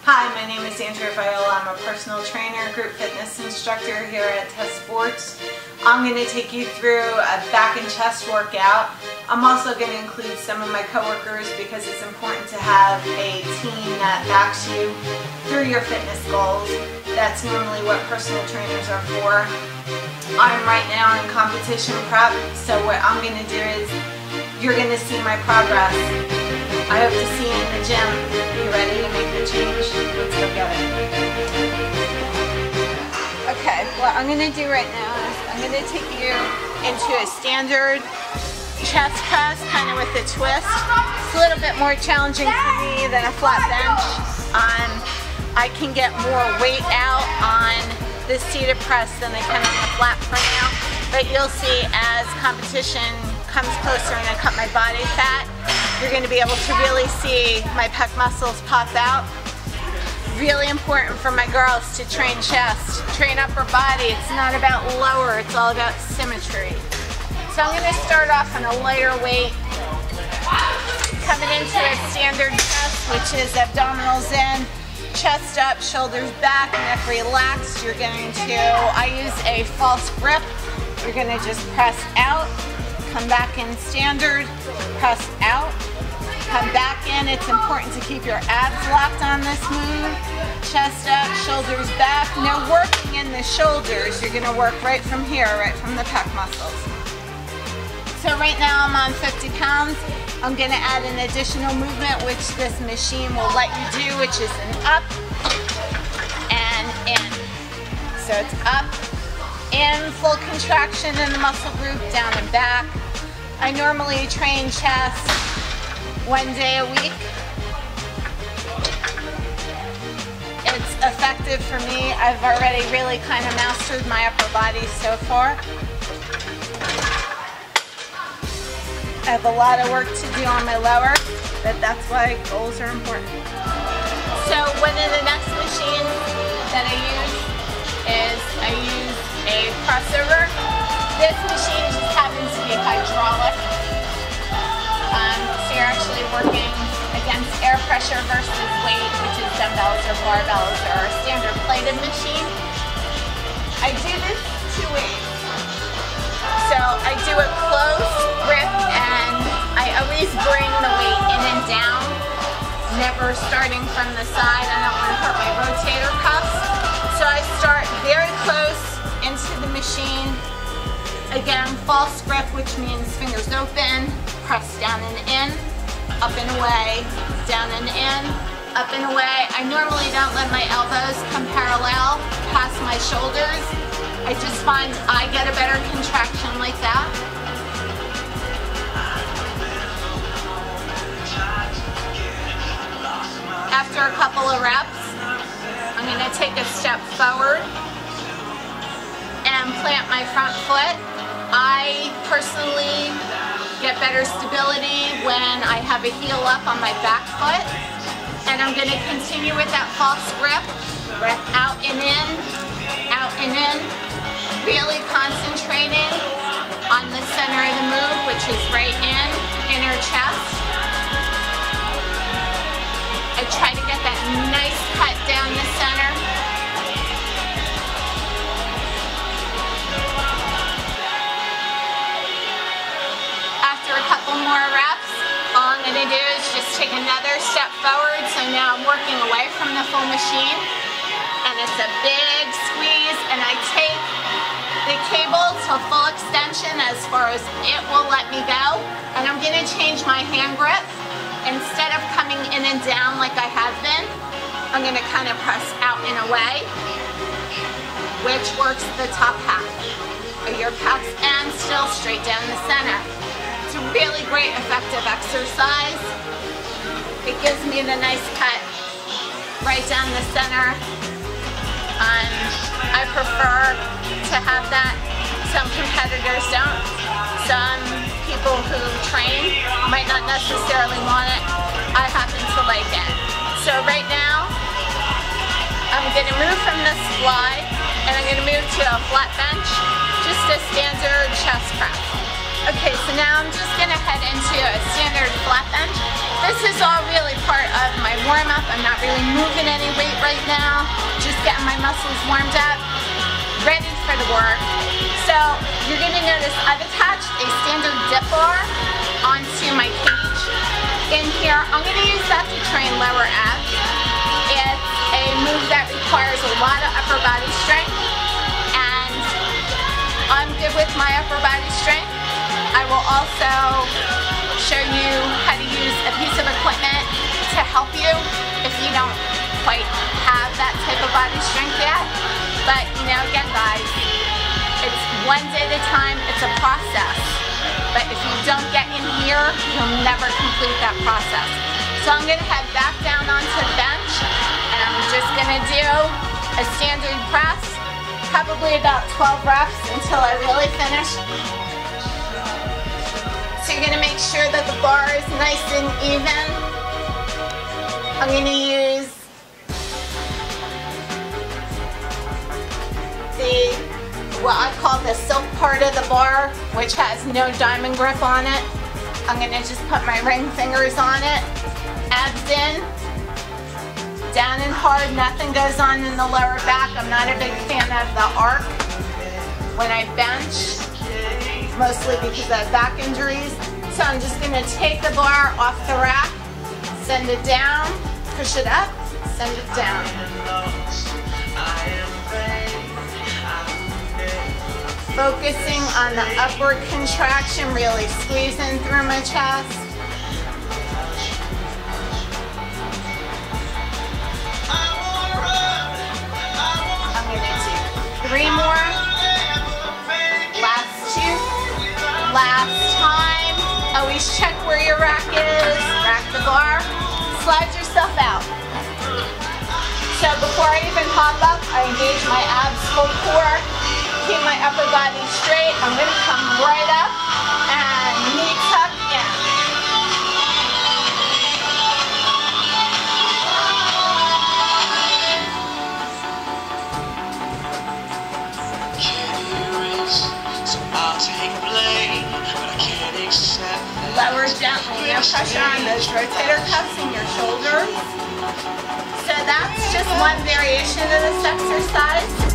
Hi, my name is Andrea Viola. I'm a personal trainer, group fitness instructor here at Test Sports. I'm going to take you through a back and chest workout. I'm also going to include some of my coworkers because it's important to have a team that backs you through your fitness goals. That's normally what personal trainers are for. I'm right now in competition prep, so what I'm going to do is you're going to see my progress. I hope to see you in the gym. Are you ready to make the change? Let's go get it. Okay, what I'm going to do right now is I'm going to take you into a standard chest press, kind of with a twist. It's a little bit more challenging for me than a flat bench. I can get more weight out on the seated press than I can on the flat for now. But you'll see as competition comes closer and I cut my body fat, you're going to be able to really see my pec muscles pop out. Really important for my girls to train chest, train upper body. It's not about lower, it's all about symmetry. So I'm going to start off on a lighter weight, coming into a standard chest, which is abdominals in, chest up, shoulders back, and if relaxed, you're going to, I use a false grip. You're going to just press out, come back in standard, press out, come back in. It's important to keep your abs locked on this move. Chest up, shoulders back. No working in the shoulders. You're going to work right from here, right from the pec muscles. So right now I'm on 50 pounds. I'm going to add an additional movement which this machine will let you do, which is an up and in. So it's up, in, full contraction in the muscle group, down and back. I normally train chest 1 day a week. It's effective for me. I've already really kind of mastered my upper body so far. I have a lot of work to do on my lower, but that's why goals are important. So one of the next machines that I use is I use a crossover. This machine just happens to be hydraulic. So you're actually working against air pressure versus weight, which is dumbbells or barbells or a standard plated machine. I do this 2 ways. So I do it close, grip, and I always bring the weight in and down, never starting from the side. I don't want to hurt my rotator cuffs. So I start very close into the machine. Again, false grip, which means fingers open, press down and in, up and away, down and in, up and away. I normally don't let my elbows come parallel past my shoulders. I just find I get a better contraction like that. After a couple of reps, I'm going to take a step forward and plant my front foot. I personally get better stability when I have a heel up on my back foot. And I'm going to continue with that false grip. Breath out and in, out and in. Really concentrating on the center of the move, which is right in, inner chest. I try to get that nice cut down the center. After a couple more reps, all I'm going to do is just take another step forward. So now I'm working away from the full machine. And it's a big squeeze, and I take the cable to full extension as far as it will let me go. And I'm going to change my hand grip. Instead of coming in and down like I have been, I'm going to kind of press out and away, which works the top half of your pecs and still straight down the center. It's a really great, effective exercise. It gives me the nice cut right down the center. And I prefer to have that. Some competitors don't. Some people who train might not necessarily want it. I happen to like it. So right now, I'm going to move from this slide and I'm going to move to a flat bench, just a standard chest press. Okay, so now I'm just going to head into a standard flat bench. This is all really part of my warm-up. I'm not really moving any weight my muscles warmed up, ready for the work. So you're going to notice I've attached a standard dip bar onto my cage. In here, I'm going to use that to train lower abs. It's a move that requires a lot of upper body strength, and I'm good with my upper body strength. I will also show you how to use a piece of equipment to help you if you don't quite have that type of body strength yet. But you know, again guys, it's one day at a time, it's a process. But if you don't get in here, you'll never complete that process. So I'm going to head back down onto the bench, and I'm just going to do a standard press, probably about 12 reps until I really finish. So you're going to make sure that the bar is nice and even. I'm going to use what I call the silk part of the bar, which has no diamond grip on it. I'm going to just put my ring fingers on it, abs in, down and hard, nothing goes on in the lower back. I'm not a big fan of the arc when I bench, mostly because I have back injuries. So I'm just going to take the bar off the rack, send it down, push it up, send it down. Focusing on the upward contraction, really squeezing through my chest. I'm going to do 3 more. Last 2. Last time. Always check where your rack is. Rack the bar. Slide yourself out. So before I even hop up, I engage my abs full core. Keep my upper body straight. I'm going to come right up and knee tuck in. Lower gently, no pressure on those rotator cuffs in your shoulders. So that's just one variation of this exercise.